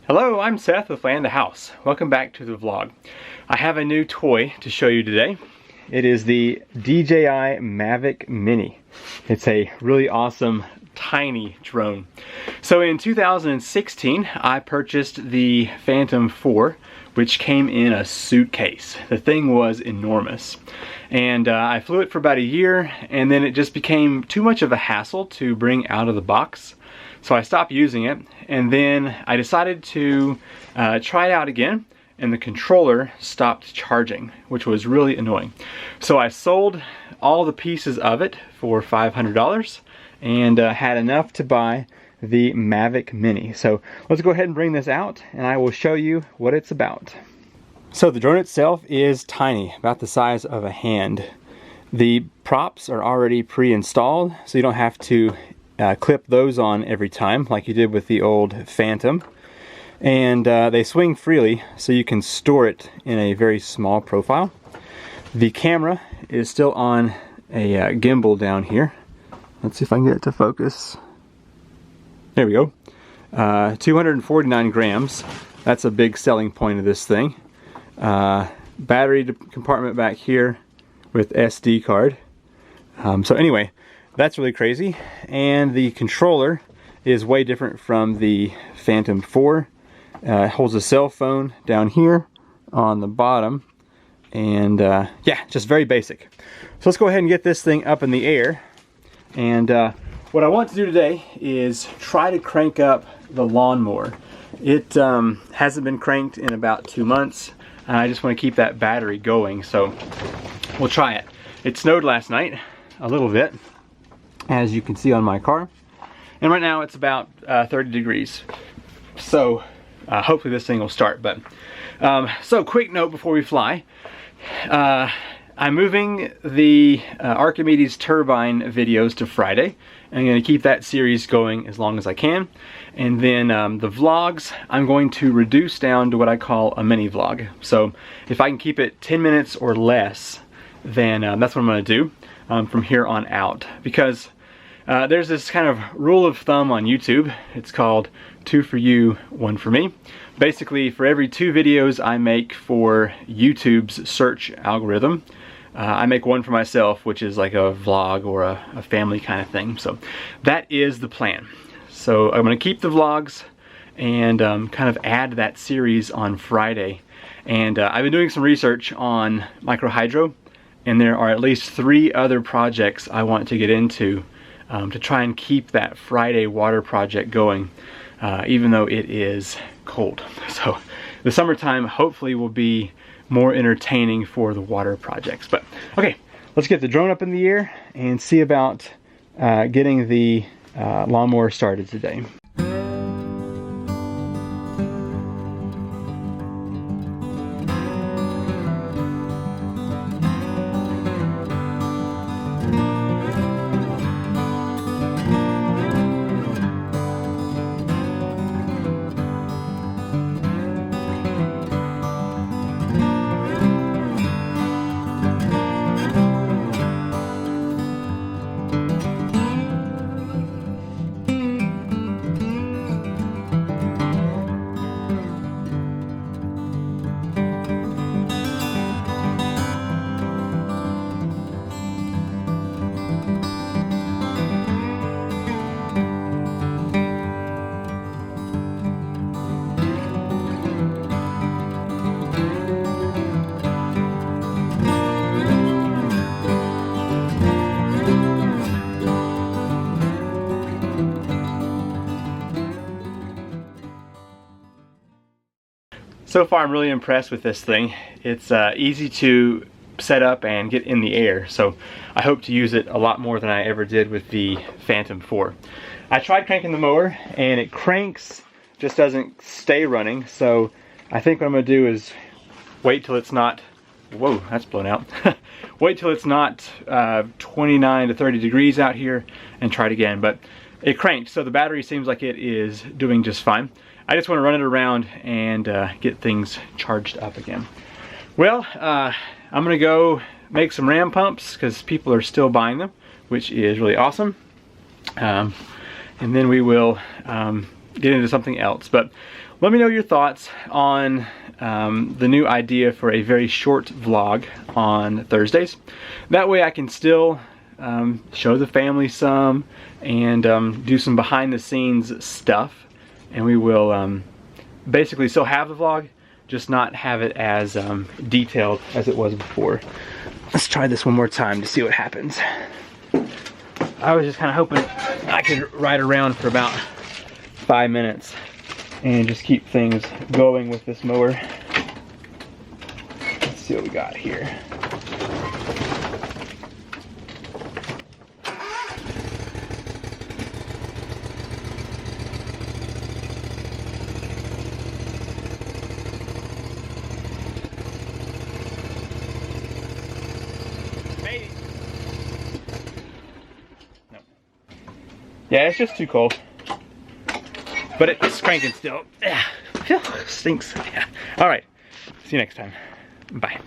Hello, I'm Seth with Land the House. Welcome back to the vlog. I have a new toy to show you today. It is the DJI Mavic Mini. It's a really awesome tiny drone. So in 2016 I purchased the Phantom 4, which came in a suitcase. The thing was enormous. And I flew it for about a year, and then it just became too much of a hassle to bring out of the box. So I stopped using it, and then I decided to try it out again, and the controller stopped charging, which was really annoying. So I sold all the pieces of it for $500 and had enough to buy the Mavic Mini. So let's go ahead and bring this out, and I will show you what it's about. So the drone itself is tiny, about the size of a hand. The props are already pre-installed, so you don't have to clip those on every time like you did with the old Phantom. And they swing freely, so you can store it in a very small profile. The camera is still on a gimbal down here. Let's see if I can get it to focus. There we go. 249 grams. That's a big selling point of this thing. Battery compartment back here with SD card. So anyway, that's really crazy. And the controller is way different from the Phantom 4. It holds a cell phone down here on the bottom. And yeah, just very basic. So let's go ahead and get this thing up in the air. And what I want to do today is try to crank up the lawnmower. It hasn't been cranked in about 2 months. And I just want to keep that battery going. So we'll try it. It snowed last night a little bit, as you can see on my car, and right now it's about 30 degrees, so hopefully this thing will start. But so quick note before we fly, I'm moving the Archimedes turbine videos to Friday. I'm going to keep that series going as long as I can, and then the vlogs I'm going to reduce down to what I call a mini vlog. So if I can keep it 10 minutes or less, then that's what I'm going to do from here on out, because there's this kind of rule of thumb on YouTube. It's called 2 for you, 1 for me. Basically, for every 2 videos I make for YouTube's search algorithm, I make 1 for myself, which is like a vlog or a family kind of thing. So that is the plan. So I'm going to keep the vlogs and kind of add that series on Friday. And I've been doing some research on micro hydro, and there are at least 3 other projects I want to get into to try and keep that Friday water project going, even though it is cold. So the summertime hopefully will be more entertaining for the water projects. But okay, let's get the drone up in the air and see about getting the lawnmower started today. So far I'm really impressed with this thing. It's easy to set up and get in the air, so I hope to use it a lot more than I ever did with the Phantom 4. I tried cranking the mower and it cranks, just doesn't stay running, so I think what I'm going to do is wait till it's not, whoa, that's blown out. Wait till it's not 29 to 30 degrees out here and try it again. But it cranked, so the battery seems like it is doing just fine. I just want to run it around and get things charged up again. Well, I'm gonna go make some ram pumps because people are still buying them, which is really awesome. And then we will get into something else. But let me know your thoughts on the new idea for a very short vlog on Thursdays. That way I can still show the family some and do some behind the scenes stuff, and we will basically still have the vlog, just not have it as detailed as it was before. Let's try this one more time to see what happens. I was just kind of hoping I could ride around for about 5 minutes and just keep things going with this mower. Let's see what we got here. Yeah, it's just too cold. But it's cranking still. Yeah, stinks. Yeah. All right. See you next time. Bye.